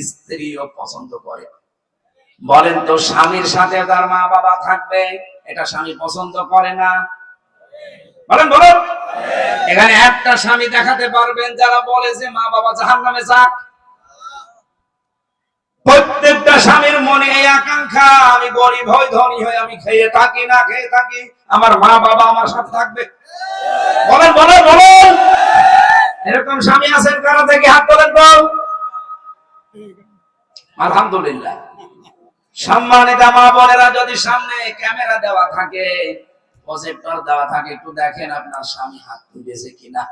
স্ত্রীও পছন্দ করে। বলেন তো, স্বামীর সাথে তার মা বাবা থাকবে, এটা স্বামী পছন্দ করে না? বলেন বলেন। এখানে একটা স্বামী দেখাতে পারবেন যারা বলে যে মা বাবা জাহান্নামে যাক? প্রত্যেকটা স্বামীর মনে এই আকাঙ্ক্ষা, আমি গরিব হই ধনী হই, আমি খেয়ে থাকি না খেয়ে থাকি, আমার মা বাবা আমার সাথে থাকবে। বলেন বলেন বলেন। এরকম স্বামী আছেন কারা? থেকে হাত তোলেন তো। আলহামদুলিল্লাহ। সম্মানিত মা বোনেরা, যদি সামনে ক্যামেরা দেওয়া থাকে, প্রজেক্টর দেওয়া থাকে, একটু দেখেন আপনার স্বামী হাত তুলেছে কিনা।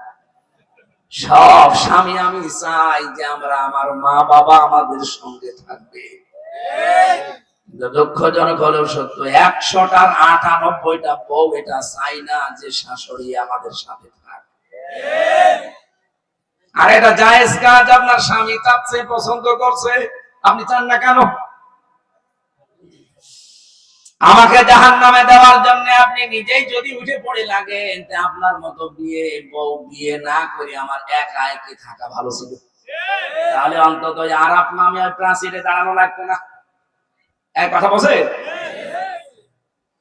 সব স্বামী আমি চাই যে আমরা আমার মা বাবা আমাদের সঙ্গে থাকবে। দুঃখজনক হলেও সত্য, 100টার 98টা বউ এটা চাই না যে শাশুড়ি আমাদের সাথে থাকবে। আর এটা জায়েজ কাজ, আপনার স্বামী চাচ্ছে, পছন্দ করছে, আপনি চান না কেন? আমাকে জাহান্নামে দেওয়ার জন্য আপনি নিজেই যদি উঠে পড়ে লাগেন, আপনার মতো বউ বিয়ে না করে আমার একা একা থাকা ভালো ছিল। তাহলে অন্তত আরাপ নামে প্রাচীরে দাঁড়ানো লাগতো না। এক কথা বলছে।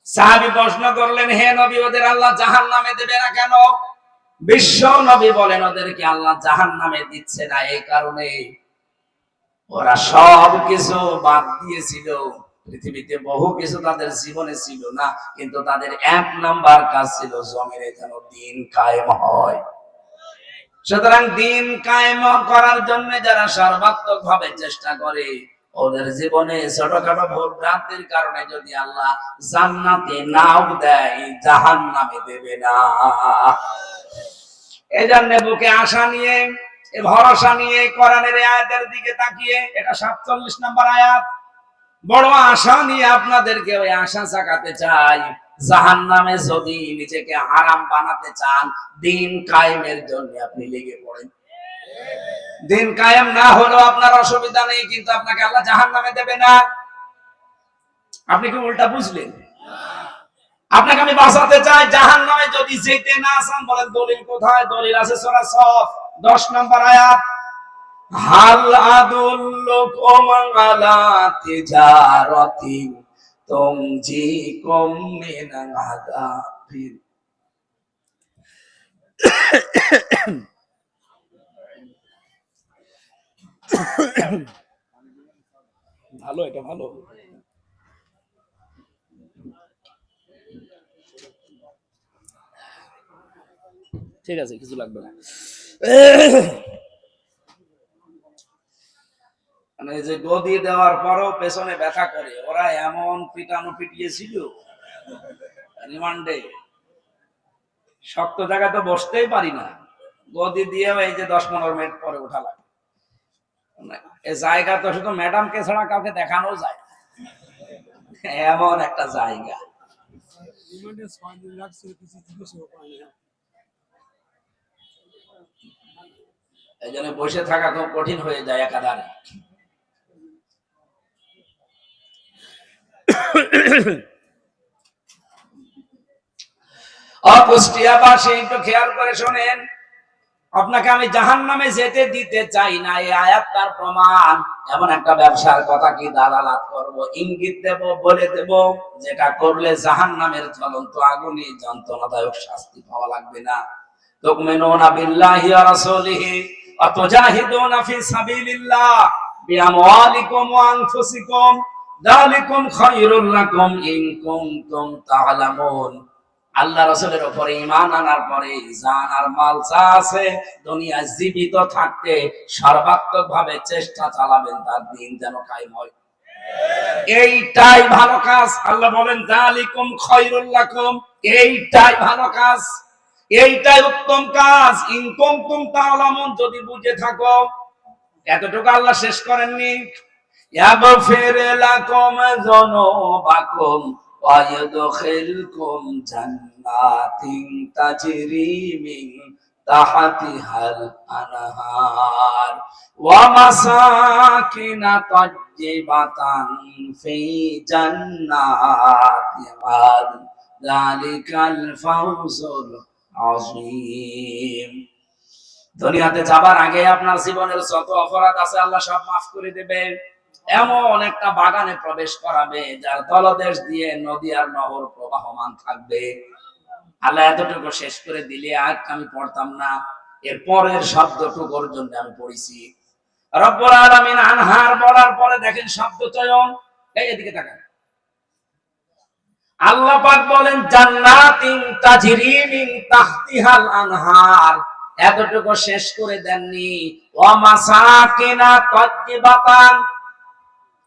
সাহাবী প্রশ্ন করলেন, হে নবী, ওদের আল্লাহ জাহান্নামে দেবে না কেন? বিশ্ব নবী বলেন, ওদেরকে আল্লাহ জাহান্নামে দিচ্ছে না এই কারণে ওরা সব কিছু বাদ দিয়েছিল। পৃথিবীতে বহু কিছু তাদের জীবনে ছিল না, কিন্তু তাদের 1 নাম্বার কাজ ছিল জমিনে যেন দিন কায়েম হয়। সুতরাং দিন কায়েম করার জন্য যারা সর্বাত্মক ভাবে চেষ্টা করে, ওদের জীবনে ছোটখাটো ভুল ভ্রান্তির কারণে যদি আল্লাহ জান্নাতে নাও দেয়, জাহান্নামে দেবে না। এই জন্য বুকে আশা নিয়ে, ভরসা নিয়ে কোরআনের আয়াতের দিকে তাকিয়ে, এটা 47 নম্বর আয়াত, বড় আশা নিয়ে আপনাদেরকে ওই আশা জাগাতে চাই। জাহান্নামে যদি নিজেকে হারাম বানাতে চান, দিন কায়েমের জন্য আপনি লেগে পড়েন। দিন কায়েম না হলেও আপনার অসুবিধা নেই, কিন্তু আপনাকে আল্লাহ জাহান্নামে দেবে না। আপনি কি উল্টা বুঝলেন? আপনাকে আমি বাঁচাতে চাই জাহান্নামে যদি যেতে না চান। বলেন দলিল কোথায়? দলিল আছে সূরা সফ 10 নম্বর আয়াত, হাল আদুল্লুকুম আলা তিজারাতিন তুনজিকুম মিন আযাবিন। ভালো, এটা ভালো। ঠিক আছে, কিছু লাগবে না। মানে যে গদি দেওয়ার পরও পেছনে ব্যথা করে, ওরা এমন পিটানো পিটিয়েছিল রিমান্ডে, শক্ত জায়গা তো বসতেই পারি না, গদি দিয়ে এই যে 10-15 মিনিট পরে ওঠা লাগে। এই জায়গা তো শুধু ম্যাডামকে ছাড়া কাউকে দেখানো যায়, এমন একটা জায়গা। এই জন্য বসে থাকা খুব কঠিন হয়ে যায় একাধারে। কুষ্টিয়াবাসী একটু খেয়াল করে শোনেন, আপনাকে আমি জাহান্নামে যেতে দিতে চাই না, এই আয়াত তার প্রমাণ। এমন একটা ব্যবসার কথা কি দালালাত করব, ইঙ্গিত দেব, বলে দেব, যেটা করলে জাহান্নামের জ্বলন্ত আগুনে যন্ত্রণাদায়ক শাস্তি পাওয়া লাগবে না। তুমিনুনা বিল্লাহি ওয়া রাসূলিহি ওয়া তুজাহিদুনা ফি সাবিলিল্লাহ বিআমওয়ালিকুম ওয়া আনফুসিকুম যালিকুম খায়রুল লাকুম ইন কুনতুম তা'লামুন। আল্লাহ রাসূলের উপরে ঈমান আনার পরে জান আর মাল যা আছে দুনিয়ায় জীবিত থাকতে সর্বাত্মক ভাবে চেষ্টা চালাবেন তার দিন যেন কায়েম হয়। এইটাই ভালো কাজ। আল্লাহ বলেন যালিকুম খায়রুল লাকুম, এইটাই ভালো কাজ, এইটাই উত্তম কাজ। ইন কুনতুম তা'লামুন, যদি বুঝে থাকো। এতটুকু আল্লাহ শেষ করেননি, ইয়াগফির লাকুম যুনুবাকুম ওয়া ইউদখিলকুম জান্নাতিন তাজরি মিন তাহতিহাল আনহার ওয়া মাসাকিন তাজ্জিবাতান ফি জান্নাতি আদন যালিকাল ফাওজুল আযীম। দুনিয়াতে যাবার আগে আপনার জীবনের যত অপরাধ আছে আল্লাহ সব মাফ করে দেবে। এমন একটা বাগানে প্রবেশ করাবে যার তলদেশ দিয়ে নদী আর নহর প্রবাহমান থাকবে। আল্লাহ এতটুকু শেষ করে দিলে আজ আমি পড়তাম না, এর পরের শব্দটুকুর জন্য আমি পড়েছি। রব্বুল আলামিন আনহার বলার পরে দেখেন শব্দ চয়ন, এদিকে তাকান। আল্লাহ পাক বলেন জান্নাতিন তাজরি মিন তাহতিহাল আনহার, এতটুকু শেষ করে দেননি। ওয়া মাসাকিনা তাজ্জিবাতান,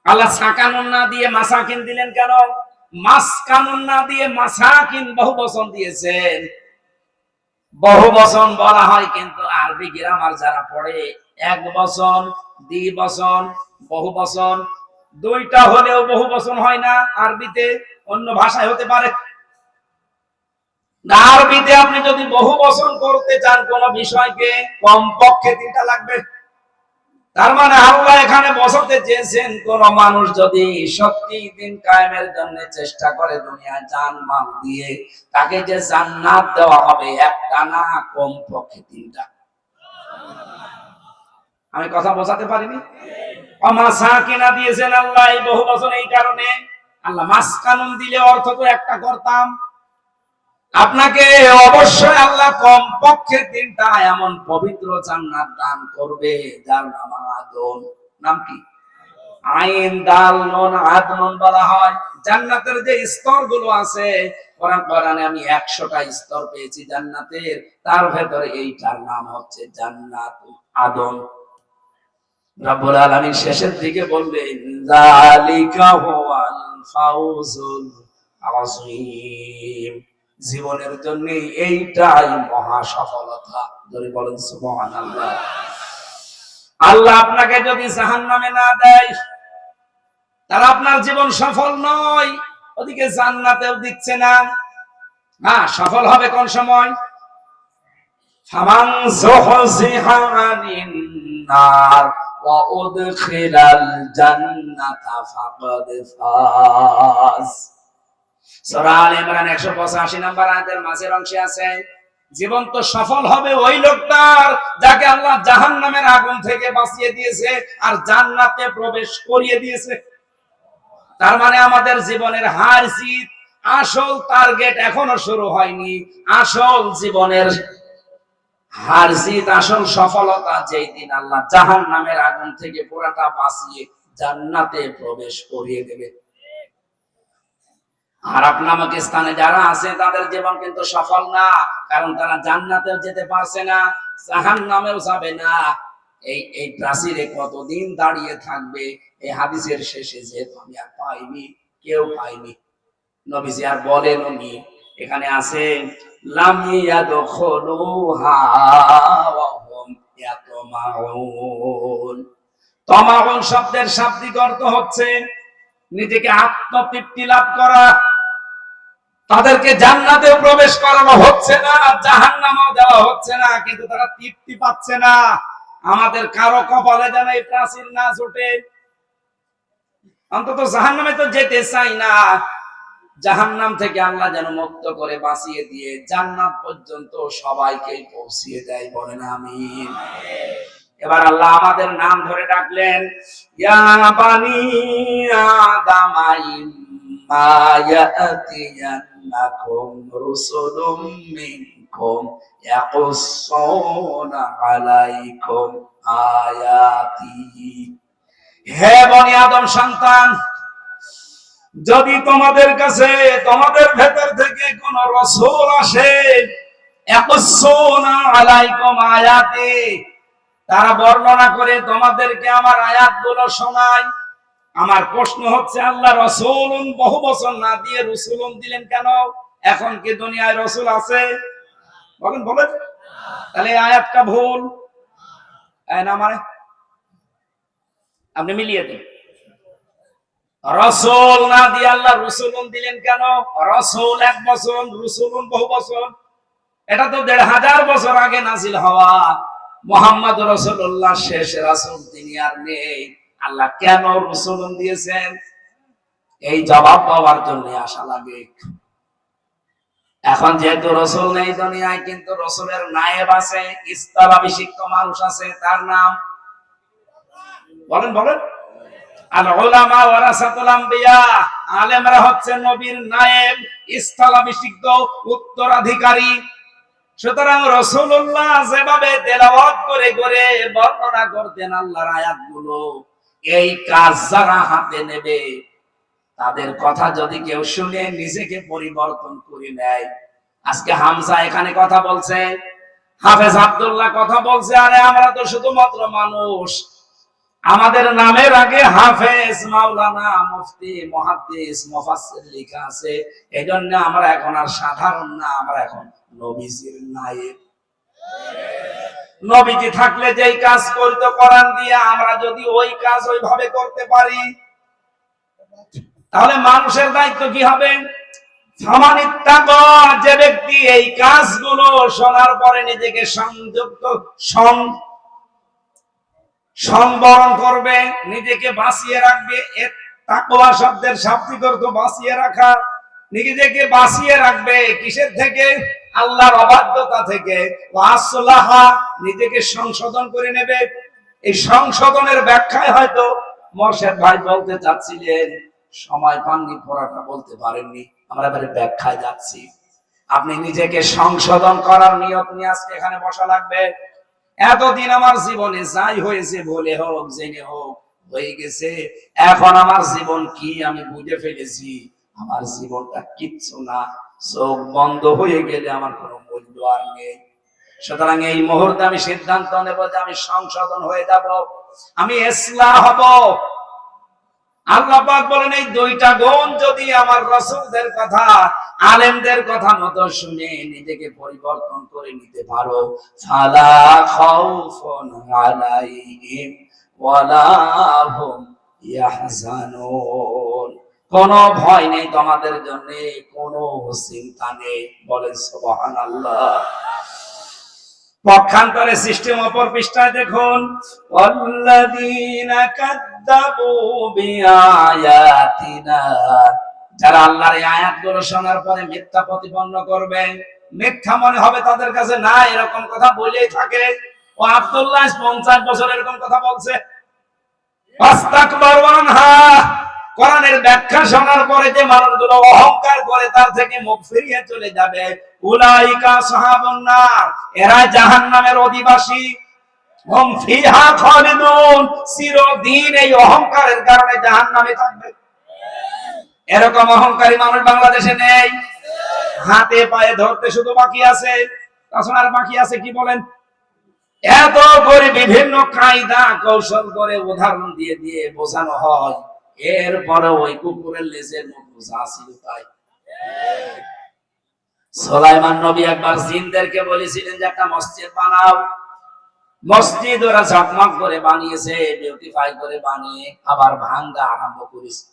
আল্লাহ সাকানুন না দিয়ে মাসাকিন দিলেন কেন? মাসকানুন না দিয়ে মাসাকিন বহু বচন দিয়েছেন। বহু বচন বলা হয় কিন্তু আরবি গ্রামার যারা পড়ে এক বচন, দ্বিবচন, বহু বচন, দুইটা হলেও বহু বচন হয় না। আরবিতে অন্য ভাষায় হতে পারে, আরবিতে আপনি যদি বহু বচন করতে চান কোন বিষয়কে কমপক্ষে তিনটা লাগবে। তার মানে আল্লাহ এখানে বসাতে চেয়েছেন কোন মানুষ যদি সত্যি দিন কায়েমের জন্য চেষ্টা করে দুনিয়ায় জান মাল দিয়ে, তাকে যে জান্নাত দেওয়া হবে একটা না কমপক্ষে তিনটা। আমি কথা বোঝাতে পারিনি? মাসাকিনা দিয়েছেন আল্লাহ এই বহু বচন এই কারণে। আল্লাহ মাসকানুন দিলে অর্থ তো একটা করতাম। আপনাকে অবশ্যই আল্লাহ কমপক্ষে তিনটা এমন পবিত্র জান্নাত দান করবে যার নাম আদন। নাম কি? আইন দাল নুন আদন বলা হয়। জান্নাতের যে স্তরগুলো আছে, কোরআনে আমি 100টা স্তর পেয়েছি জান্নাতের, তার ভেতরে এইটার নাম হচ্ছে জান্নাতুল আদন। রব্বুল আলামিন শেষের দিকে বললেন যালিকা হুয়াল ফাউজুল আযীম, জীবনের জন্য এইটাই মহা সফলতা। যদি বলেন সুবহানাল্লাহ। আল্লাহ আপনাকে যদি জাহান্নামে না দেয় তাহলে আপনার জীবন সফল নয়। ওদিকে জান্নাতেও দিচ্ছে না। হ্যাঁ, সফল হবে কোন সময়? ফামান যুহজিহা আনিন নার ওয়া উদখিলাল জান্নাতা ফাকাদ ফাজ। সূরা আলে ইমরান 185 নম্বর আয়াতের মাঝের অংশে আছে, জীবন তো সফল হবে ওই লোকটার যাকে আল্লাহ জাহান্নামের আগুন থেকে বাঁচিয়ে দিয়েছে আর জান্নাতে প্রবেশ করিয়ে দিয়েছে। তার মানে আমাদের জীবনের হার জিত, আসল টার্গেট এখনো শুরু হয়নি। আসল জীবনের হার জিত, আসল সফলতা যেই দিন আল্লাহ জাহান্নামের আগুন থেকে পুরাটা বাঁচিয়ে জান্নাতে প্রবেশ করিয়ে দেবে। আর আপনার স্থানে যারা আছে তাদের জীবন কিন্তু সফল না, কারণ তারা জান্নাতেও যেতে পারছে না, জাহান্নামেও যাবে না। এই প্রাচীরে কতদিন দাঁড়িয়ে থাকবে? এই হাদিসের শেষে যে আমি আর পাইনি, কেউ পাইনি। নবীজি আর বলেন উনি এখানে আছে লাম ইয়াদখুলুহা ওয়া হুম ইয়াতমাউন। তামাউন শব্দের শাব্দিক অর্থ হচ্ছে নিজেকে আত্মতৃপ্তি লাভ করা। তাদেরকে জান্নাতেও প্রবেশ করানো হচ্ছে না, জাহান্নামেও দেওয়া হচ্ছে না, কিন্তু তারা তৃপ্তি পাচ্ছে না। আমাদের কারো কপালে যেন এই প্রাচীর না জোটে। অন্তত জাহান্নামে তো যেতে চাই না, জাহান্নাম থেকে আল্লাহ যেন মুক্ত করে বাঁচিয়ে দিয়ে জান্নাত পর্যন্ত সবাইকে পৌঁছিয়ে দেয়। বলেন আমিন। এবার আল্লাহ আমাদের নাম ধরে ডাকলেন, ইয়া বানি আদামা ইম্মা ইয়াতিয়ান্নাকুম রুসুলুম মিনকুম ইয়াকুসসুনা আলাইকুম আয়াতি। হে বনি আদম সন্তান, যদি তোমাদের কাছে তোমাদের ভেতর থেকে কোন রাসূল আসে, ইয়াকুসসুনা আলাইকুম আয়াতি, তারা বর্ণনা করে তোমাদেরকে আমার আয়াতগুলো শোনায়। আমার প্রশ্ন হচ্ছে আল্লাহ রাসূলুন বহু বচন না দিয়ে রাসূলুন দিলেন কেন? এখন কি দুনিয়ায় রাসূল আছে? বলেন বলেন। তাহলে আয়াতটা ভুল না মানে আপনি মিলিয়ে দিন। রাসূল না দিয়ে আল্লাহ রাসূলুন দিলেন কেন? রাসূল এক বচন, রাসূলুন বহু বচন। এটা তো ১৫০০ বছর আগে নাজিল হওয়া। মুহাম্মদ রাসূলুল্লাহ শেষ রাসূল, তিনি আর নেই। আল্লাহ কেন রাসূলুন দিয়েছেন? এই জবাব পাওয়ার জন্য আশা লাগে। এখন যেহেতু রসুল নেই দুনিয়ায়, কিন্তু রসুলের নায়েব আছে, স্থলাভিষিক্ত মানুষ আছে, তার নাম বলেন বলেন। আল উলামা ওয়ারাসাতুল আম্বিয়া, আলেমরা হচ্ছে নবীর নায়েব, স্থলাভিষিক্ত উত্তরাধিকারী। সুতরাং রাসূলুল্লাহ যেভাবে তেলাওয়াত করে করে বর্ণনা করতেন আল্লাহর আয়াতগুলো, এই কাজ যারা হাতে নেবে তাদের কথা যদি কেউ শুনে নিজেকে পরিবর্তন করে নেয়। আজকে হামজা এখানে কথা বলছে, হাফেজ আব্দুল্লাহ কথা বলছে, আরে আমরা তো শুধুমাত্র মানুষ, আমাদের নামের আগে হাফেজ, মাওলানা, মুফতি, মুহাদ্দিস, মুফাসসির লেখা আছে। এজন্য আমরা এখন আর সাধারণ না, আমরা এখন নবীজির নায়েব। নবীজি থাকলে যেই কাজ করতে কোরআন দিয়ে, আমরা যদি ওই কাজ ওইভাবে করতে পারি, তাহলে মানুষের দায়িত্ব কি হবে? যে ব্যক্তি এই কাজগুলো শোনার পরে নিজেকে সংবরণ করবে, নিজেকে বাঁচিয়ে রাখবে। তাকওয়া শব্দের শাব্দিক অর্থ বাঁচিয়ে রাখা। নিজেকে বাঁচিয়ে রাখবে কিসের থেকে? আল্লাহর অবাধ্যতা থেকে। ওয়াসলাহা, নিজেকে সংশোধন করে নেবে। এই সংশোধনের ব্যাখ্যায় হয়তো মোর্শেদ ভাই বলতে চাচ্ছিলেন, সময় পাননি, পড়াটা বলতে পারেননি, আমরা এবারে ব্যাখ্যায় যাচ্ছি। আপনি নিজেকে সংশোধন করার নিয়ত নিয়ে আজকে এখানে বসা লাগবে। এতদিন আমার জীবনে যাই হয়েছে, বলে হোক জেনে হোক হয়ে গেছে, এখন আমার জীবন কি আমি বুঝে ফেলেছি। আমার জীবনটা কিচ্ছু না, চোখ বন্ধ হয়ে গেলে আমার কোনো মূল্য আর নেই। সুতরাং এই মুহূর্তে আমি সিদ্ধান্ত নেব যে আমি সংশোধন হয়ে যাব, আমি ইসলাহ হব। আল্লাহ পাক বলেন, এই দুইটা গুণ যদি আমার রাসূলদের কথা, আলেমদের কথা মতো শুনে নিজেকে পরিবর্তন করে নিতে পারো, ফালা খাউফুন আলাইহিম ওয়ালা হুম ইয়াহজানুন, কোনো ভয় নেই তোমাদের জন্য, কোনো চিন্তা নেই। বলেন সুবহানাল্লাহ। পক্ষান্তরে সিস্টেম অপর পৃষ্ঠায় দেখুন, আল্লাযীনা কাযযাবু বিআয়াতিনা, যারা আল্লাহর এই আয়াতগুলো শোনার পরে মিথ্যা প্রতিপন্ন করবে, মিথ্যা মনে হবে তাদের কাছে, না এরকম কথা বলেই থাকে। ও আব্দুল্লাহ 50 বছর এরকম কথা বলছে। ওয়াস্তাকবারু আনহা, কোরআনের ব্যাখ্যা শোনার পরে যে মানুষগুলো অহংকার করে তার থেকে মুখ ফিরিয়ে চলে যাবে, উলাইকা আসহাবুন নার, এরা জাহান্নামের অধিবাসী। হুম ফিহা খালিদুন, চিরদিন এই অহংকারের কারণে জাহান্নামে থাকবে। এরকম অহংকারী মানুষ বাংলাদেশে নেই, হাতে পায়ে ধরতে শুধু বাকি আছে, তাছাড়া আর বাকি আছে কি বলেন? এত করে বিভিন্ন কায়দা কৌশল করে উদাহরণ দিয়ে দিয়ে বোঝানো হয়, এরপরে ওই কুকুরের লেজের মতো যা ছিল তাই। সুলাইমান নবী একবার জিনদেরকে বলেছিলেন যে একটা মসজিদ বানাও। মসজিদ ওরা ঝকমক করে বানিয়েছে, বিউটিফাই করে বানিয়ে আবার ভাঙ্গা আরম্ভ করেছে।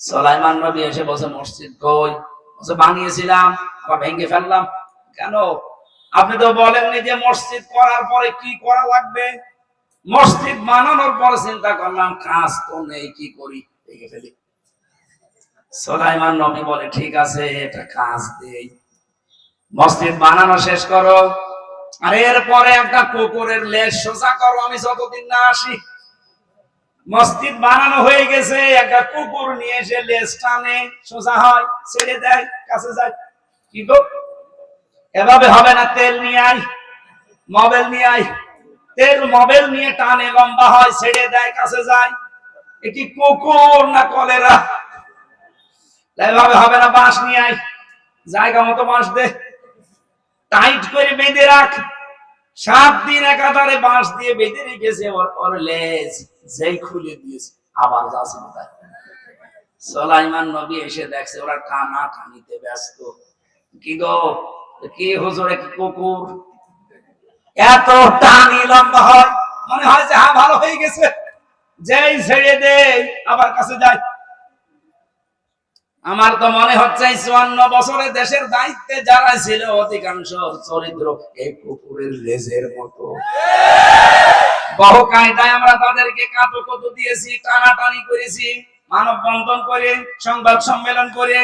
সুলাইমান নবী এসে বলছে, মসজিদ কই? বলছে, বানিয়েছিলাম আবার ভেঙে ফেললাম। কেন? আপনি তো বলেননি যে মসজিদ করার পরে কি করা লাগবে। মসজিদ বানানোর পরে চিন্তা করলাম কাজ তো নেই, কি করি, ভেঙে ফেলি। সুলাইমান নবী বলে, ঠিক আছে এটা কাজ দেই, মসজিদ বানানো শেষ করো, আর এরপরে একটা কুকুরের লেজ সোজা করো, আমি যতদিন না আসি। মসজিদ বানানো হয়ে গেছে, একটা কুকুর নিয়ে এসে লেজ টানে, সোজা হয়, ছেড়ে দেয়, কাছে যায়। কি গো, এভাবে হবে না, তেল নিয়ে আয়, মোবাইল নিয়ে আয়, তেল মোবাইল নিয়ে টানে, লম্বা হয়, ছেড়ে দেয়, কাছে যায়। এটি কুকুর না কলেরা? এভাবে হবে না, বাঁশ নিয়ে আয়, জায়গা মতো বাঁশ দে, টাইট করে বেঁধে রাখ। 7 দিন একাধারে বাঁশ দিয়ে বেঁধে রেখেছে, ওর লেজ যেই খুলে দিয়েছে আবার যাচ্ছে তাই। সুলাইমান নবী এসে দেখছে ওরা টানা টানিতে ব্যস্ত। কি গো, কি হুজুর, কি কুকুর এত টানি লম্বা হয়, মনে হয় যে হ্যাঁ ভালো হয়ে গেছে, যেই ছেড়ে দেয় আবার কাছে যায়। আমার তো মনে হচ্ছে 54 বছরে দেশের দায়িত্বে যারা ছিল অধিকাংশ চরিত্র এই কুকুরের লেজের মতো। বহু কায়দায় আমরা তাদেরকে কাটুকুটু দিয়েছি, টানাটানি করেছি, মানববন্ধন করে, সংবাদ সম্মেলন করে।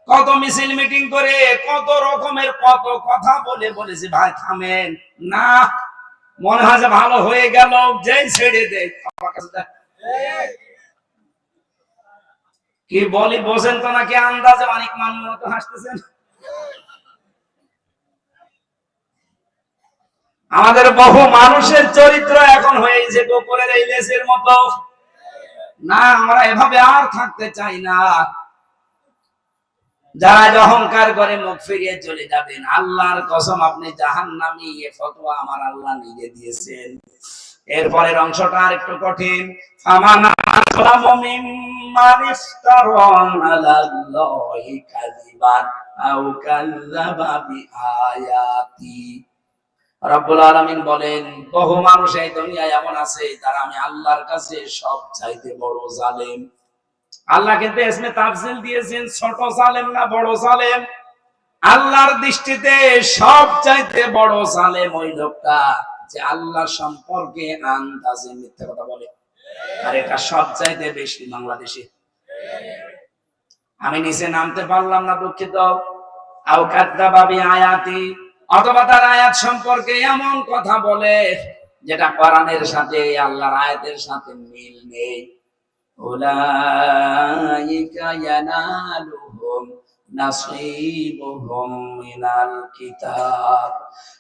কত মিছিল মিটিং করে কত রকমের কত কথা বলে বলেছি ভাই থামেন না, মনে হয় যে ভালো হয়ে গেল, যেই ছেড়ে দেয় কি বলি বোঝেন তো নাকি আন্দাজে অনেক মানুষ মতো হাসতেছেন। আমাদের বহু মানুষের চরিত্র এখন হয়েছে গোপরের এই লেজের মতো। না, আমরা এভাবে আর থাকতে চাই না। যারা অহংকার করে মুখ ফিরিয়ে চলে যাবেন, আল্লাহর কসম আপনি জাহান্নামী, এ ফতোয়া আমার আল্লাহ নিজে দিয়েছেন। এরপরের অংশটা আর একটু কঠিন। ফামান আসলামু মিম্মান ইফতারা আলাল্লাহি কাযিবান আও কাযযাবা বিআয়াতি। রব্বুল আলামিন বলেন, বহু মানুষ এই দুনিয়ায় এমন আছে যারা আমি আল্লাহর কাছে সব চাইতে বড় জালেম। আল্লাহ কিন্তু ইসমে তাফসীল দিয়েছেন, ছোট জালেম না বড় জালেম। আল্লাহর দৃষ্টিতে সব চাইতে বড় জালেম ওই লোকটা যে আল্লাহ সম্পর্কে আন্দাজে মিথ্যা কথা বলে। আর এটা সব চাইতে বেশি বাংলাদেশে। আমি নিচে নামতে পারলাম না, দুঃখিত। আও কাযযাবা বিআয়াতি, অথবা তার আয়াত সম্পর্কে এমন কথা বলে যেটা কোরআনের সাথে আল্লাহর আয়াতের সাথে মিল নেই। উলাইকা ইয়ানালুহুম নাসীবুহুম মিনাল কিতাব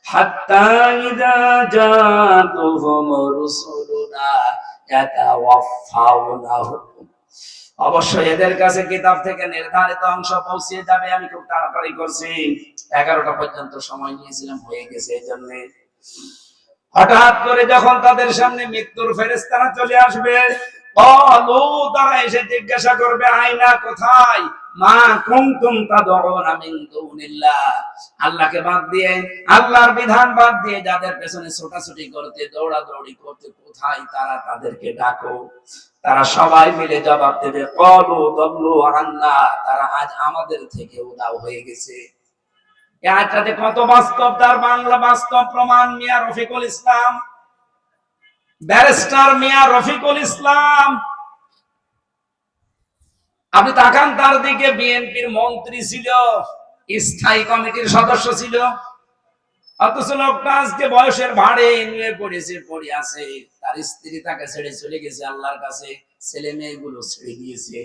হাত্তা ইযা জাতুহুম রুসুলুনা ইয়াতাওয়াফাউনাহুম। অবশ্যই এদের কাছে কিতাব থেকে নির্ধারিত অংশ পৌঁছে যাবে। আমি খুব তাড়াতাড়ি করছি, 11টা পর্যন্ত সময় নিয়েছিলাম, হয়ে গেছে। এই জন্য হঠাৎ করে যখন তাদের সামনে মৃত্যুর ফেরেশতারা চলে আসবে, তারা এসে জিজ্ঞাসা করবে, আইনা কোথায় মা কুনতুম তাদউনা মিন দুনিল্লাহ, আল্লাহকে বাদ দিয়ে, আল্লাহর বিধান বাদ দিয়ে যাদের পেছনে ছোটাছুটি করতে, দৌড়াদৌড়ি করতে, কোথায় তারা, তাদেরকে ডাকো। তারা সবাই মিলে জবাব দেবে, ক্বালু দাল্লু আন্না, তারা আজ আমাদের থেকে উধাও হয়ে গেছে। এই আয়াতটাতে কত বাস্তব, তার বাংলা বাস্তব প্রমাণ মিয়া রফিকুল ইসলাম, ব্যারিস্টার মিয়া রফিকুল ইসলাম। আপনি তাকান তার দিকে, বিএনপির মন্ত্রী ছিল, স্থায়ী কমিটির সদস্য ছিল, অথচ লোকটা আজকে বয়সের ভারে নিয়ে পড়েছে, পড়ে আছে। তার স্ত্রী তাকে ছেড়ে চলে গেছে আল্লাহর কাছে, ছেলে মেয়েগুলো ছেড়ে দিয়েছে।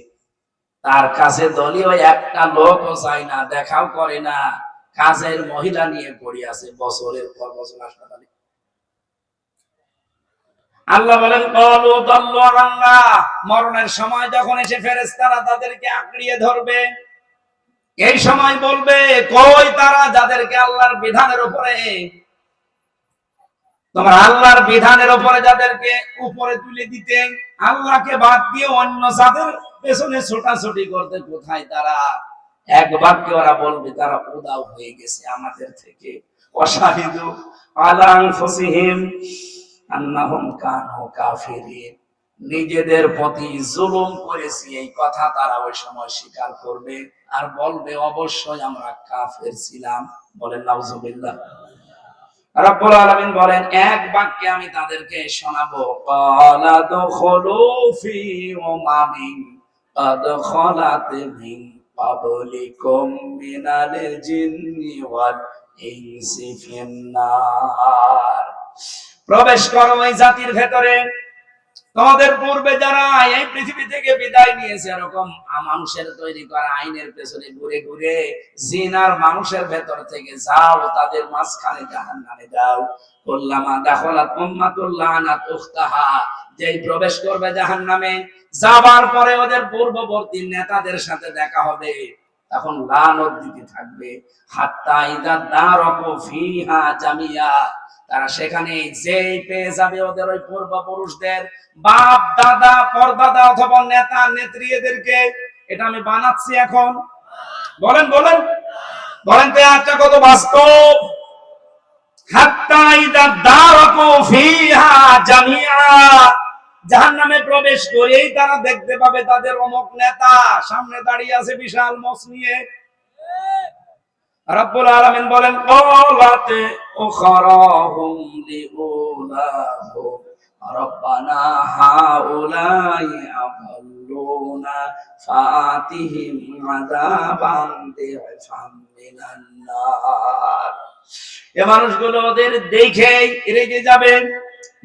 তার কাছে দলীয় একটা লোকও চায় না, দেখাও করে না। কাজের মহিলা নিয়ে পড়ে আছে বছরের পর বছর হাসপাতালে। আল্লাহ বলেন, ক্বালু দাল্লু আন্না, মরণের সময় যখন এসে ফেরেশতারা তাদেরকে আঁকড়িয়ে ধরবে, এই সময় বলবে, কই তারা যাদেরকে আল্লাহর বিধানের উপরে, তোমার আল্লাহর বিধানের উপরে যাদেরকে উপরে তুলে দিতে, আল্লাহকে বাদ দিয়ে অন্য যাদের পেছনে ছোটাছুটি করতে, কোথায় তারা? এক বাক্যে ওরা বলবে, তারা উধাও হয়ে গেছে আমাদের থেকে। ওয়াশাহিদু আলা আনফুসিহিম আন্নাহুম কানু কাফিরিন, নিজেদের প্রতি জুলুম করেছি এই কথা তারা ওই সময় স্বীকার করবে আর বলবে, অবশ্যই আমরা কাফের ছিলাম। বলেন নাউজুবিল্লাহ। রব্বুল আলামিন বলেন, এক বাক্যে আমি তাদেরকে শোনাবো, ক্বালা দুখুলু ফি উমামিন ক্বাদ খালাত মিন ক্বাবলিকুম মিনাল জিন্নি ওয়াল ইনসি ফিন্নার, প্রবেশ করো ওই জাতির ভেতরে, তোমাদের পূর্বে যারা এই পৃথিবী থেকে বিদায় নিয়েছে, এরকম মানুষের তৈরি করা আইনের পেছনে ঘুরে ঘুরে জিন আর মানুষের ভেতর থেকে যাও, তাদের মাঝখানে জাহান্নামে যাও। কুল্লামা দাখালাত উম্মাতুল লানাত উখতাহা, যেই প্রবেশ করবে জাহান্নামে, যাবার পরে ওদের পূর্ববর্তী নেতাদের সাথে দেখা হবে, তখন লানত দিতে থাকবে। হাত্তা ইযা দারাকু ফিহা জামিয়া, তারা সেখানে যেই পেয়ে যাবে ওদের ওই পূর্বপুরুষদের বাপ দাদা পরদাদা অথবা নেতা নেত্রী, এদেরকে, এটা আমি বানাচ্ছি এখন, বলেন বলেন বলেন তো একটা কত বাস্তব। হাত্তা ইযা দারাকু ফিহা জামিয়া, জাহান্নামে প্রবেশ করেই তারা দেখতে পাবে তাদের অমুক নেতা সামনে দাঁড়িয়ে আছে বিশাল মোচ নিয়ে। রব্বুল আলামিন বলেন, ক্বালাতে উখরাহুম লিউলাহুম রব্বানা হাউলাই আযাল্লুনা ফাতিহিম আযাবান দিফাম মিনান নার। এ মানুষগুলো ওদের দেখেই রেগে যাবেন,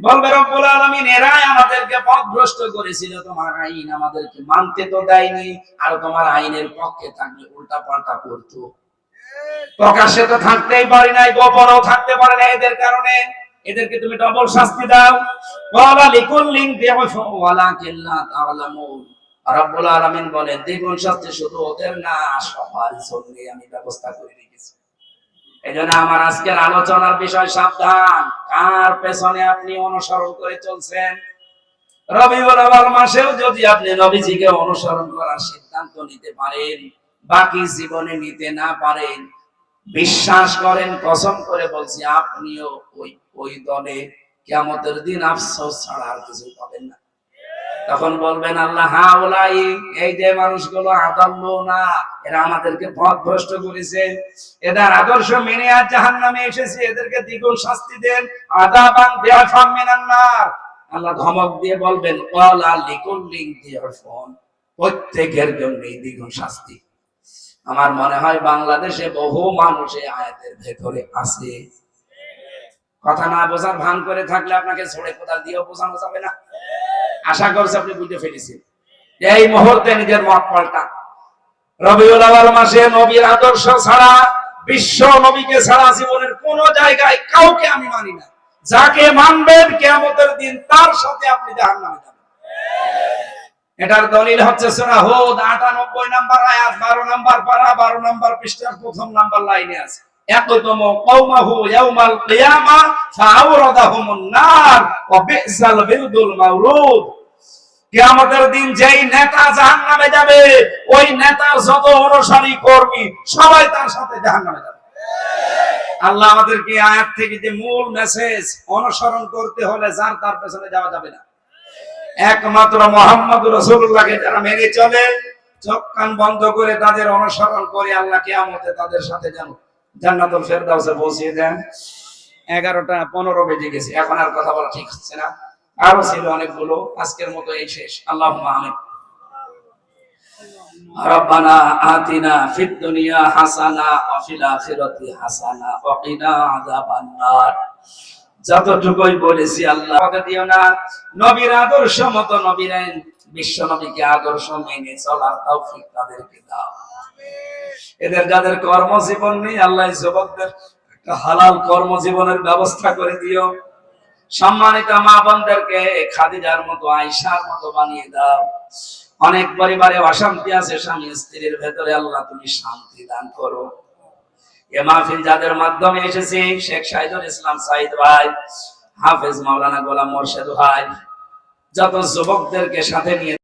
বলবে রব্বুল আলামিন এরাই আমাদেরকে পথভ্রষ্ট করেছিল, তোমার আইন আমাদেরকে মানতে তো দেয়নি, আর তোমার আইনের পক্ষে থাকলে উল্টা পাল্টা করতো। প্রকাশ্যে তো থাকতেই পারি নাই, গোপনেও থাকতে পারে না, এদের কারণে এদেরকে তুমি ডবল শাস্তি দাও। ওয়ালা লিকুল্লিন দিফু ওয়ালাকিন লা তা'লামুন। রব্বুল আলামিন বলেন দ্বিগুণ শাস্তি শুধু ওদের না, সবার জন্য আমি ব্যবস্থা করে রেখেছি। এজন্য আমার আজকের আলোচনার বিষয় সাবধান, কার পেছনে আপনি অনুসরণ করে চলছেন। রবিউল আউয়াল মাসেও যদি আপনি নবীজিকে অনুসরণ করার সিদ্ধান্ত নিতে পারেন, বাকি জীবনে নিতে না পারেন, বিশ্বাস করেন, কসম করে বলছি আপনিও ওই দলে কিয়ামতের দিন আফসোস ছাড়া আর কিছু পাবেন না। তখন বলবেন আল্লাহ হাউলাই, এই যে মানুষগুলো আদাল্লুনা, এরা আমাদেরকে পথভ্রষ্ট করেছে, এদের আদর্শ মেনে আজ জাহান্নামে এসেছে, এদেরকে দ্বিগুণ শাস্তি দেন, আযাবান দিফাম মিনান নার। আল্লাহ ধমক দিয়ে বলবেন ওয়ালা লিকুল্লিন দিফুন, প্রত্যেকের জন্যই দ্বিগুণ শাস্তি। আমার মনে হয় বাংলাদেশে বহু মানুষ এই আয়াতের ভেতরে আছে। কথা না বোঝার ভান করে থাকলে আপনাকে ছড়ে কোদাল দিয়েও বোঝানো যাবে না। আশা করছি আপনি বুঝতে পেরেছেন। এই মুহূর্তে নিজের মত পাল্টা। রবিউল আউয়াল মাসে নবীর আদর্শ ছাড়া, বিশ্ব নবীকে ছাড়া জীবনের কোন জায়গায় কাউকে আমি মানি না। যাকে মানবেন কিয়ামতের দিন তার সাথে আপনি জাহান্নামে যাবেন। এটার দলিল হচ্ছে সূরা হুদ ৯৮ নম্বর আয়াত, ১২ নম্বর পারা, ১২ নম্বর পৃষ্ঠার প্রথম নম্বর লাইনে আছে। ইয়াকতুমু কওমাহু ইয়াওমাল কিয়ামা ফাআওরাদাহুমুন নার ওয়া বি'সাল বিরদুল মাওরুদ। কিয়ামতের দিন যেই নেতা জাহান্নামে যাবে, ওই নেতার যত অনুসারী কর্মী সবাই তার সাথে জাহান্নামে যাবে। আল্লাহ আমাদেরকে আয়াত থেকে যে মূল মেসেজ, অনুসরণ করতে হলে যার তার পেছনে যাওয়া যাবে না। একমাত্র মুহাম্মদুর রাসূলুল্লাহকে যারা মেনে চলে, চোখ কান বন্ধ করে তাদের অনুসরণ করে, আল্লাহ কিয়ামতে তাদের সাথে যেন জান্নাতুল ফেরদাউসে পৌঁছিয়ে দেন। 11:15 বেজে গেছে, এখন আর কথা বলা ঠিক হচ্ছে না, আরো ছিল অনেকগুলো। আজকের মতো এই শেষ। আল্লাহুম্মা আমিন। রব্বানা আতিনা ফিদ দুনিয়া হাসানা ওয়া ফিল আখিরাতি হাসানা ওয়া কিনা আযাবান নার। যতটুকুই বলেছি আল্লাহ আমাকে দিও না, নবীর আদর্শ মতো নবীর বিশ্ব নবীকে আদর্শ মেনে চলার তৌফিক তাদেরকে দাও। এদের যাদের কর্মজীবন নেই, আল্লাহ যুবকদের একটা হালাল কর্মজীবনের ব্যবস্থা করে দিও। সম্মানিত মা বোনদেরকে খাদিজার মতো, আয়েশার মতো বানিয়ে দাও। অনেক পরিবারে অশান্তি আছে স্বামী স্ত্রীর ভেতরে, আল্লাহ তুমি শান্তি দান করো। এ মাহফিল যাদের মাধ্যমে এসেছে, শেখ শাহিদুল ইসলাম সাইদ ভাই, হাফেজ মাওলানা গোলাম মোর্শেদ ভাই, যত যুবকদেরকে সাথে নিয়ে